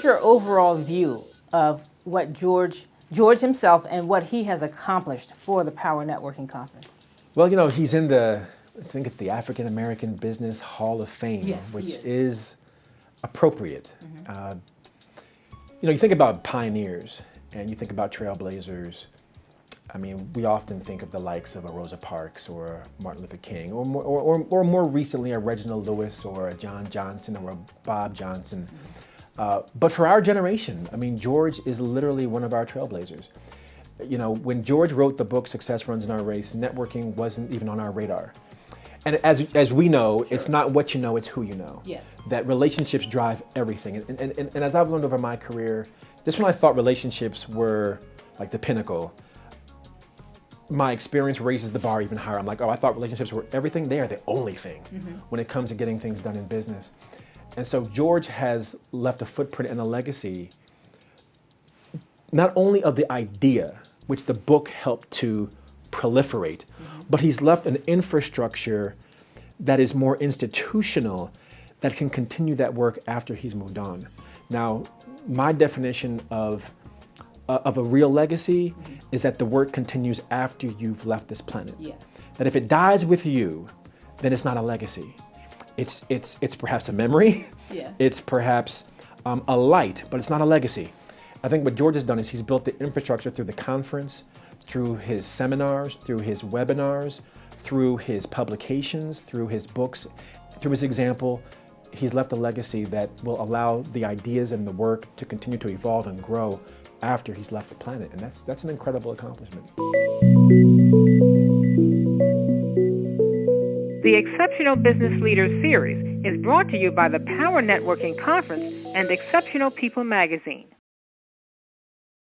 your overall view of what George himself and what he has accomplished for the Power Networking Conference? Well, he's in I think it's the African American Business Hall of Fame, Yes, which is appropriate. Mm-hmm. You think about pioneers and you think about trailblazers. I mean, we often think of the likes of a Rosa Parks or a Martin Luther King, or more recently a Reginald Lewis or a John Johnson or a Bob Johnson. But for our generation, I mean, George is literally one of our trailblazers. When George wrote the book Success Runs in Our Race, networking wasn't even on our radar. And as we know, sure, it's not what you know, it's who you know. Yes. That relationships drive everything. And as I've learned over my career, just when I thought relationships were like the pinnacle, my experience raises the bar even higher. I'm like, I thought relationships were everything. They are the only thing when it comes to getting things done in business. And so George has left a footprint and a legacy, not only of the idea, which the book helped to proliferate, but he's left an infrastructure that is more institutional that can continue that work after he's moved on. Now, my definition of a real legacy is that the work continues after you've left this planet. Yes. That if it dies with you, then it's not a legacy. It's perhaps a memory. Yes. It's perhaps a light, but it's not a legacy. I think what George has done is he's built the infrastructure through the conference, through his seminars, through his webinars, through his publications, through his books, through his example. He's left a legacy that will allow the ideas and the work to continue to evolve and grow after he's left the planet. And that's an incredible accomplishment. The Exceptional Business Leaders Series is brought to you by the Power Networking Conference and Exceptional People magazine.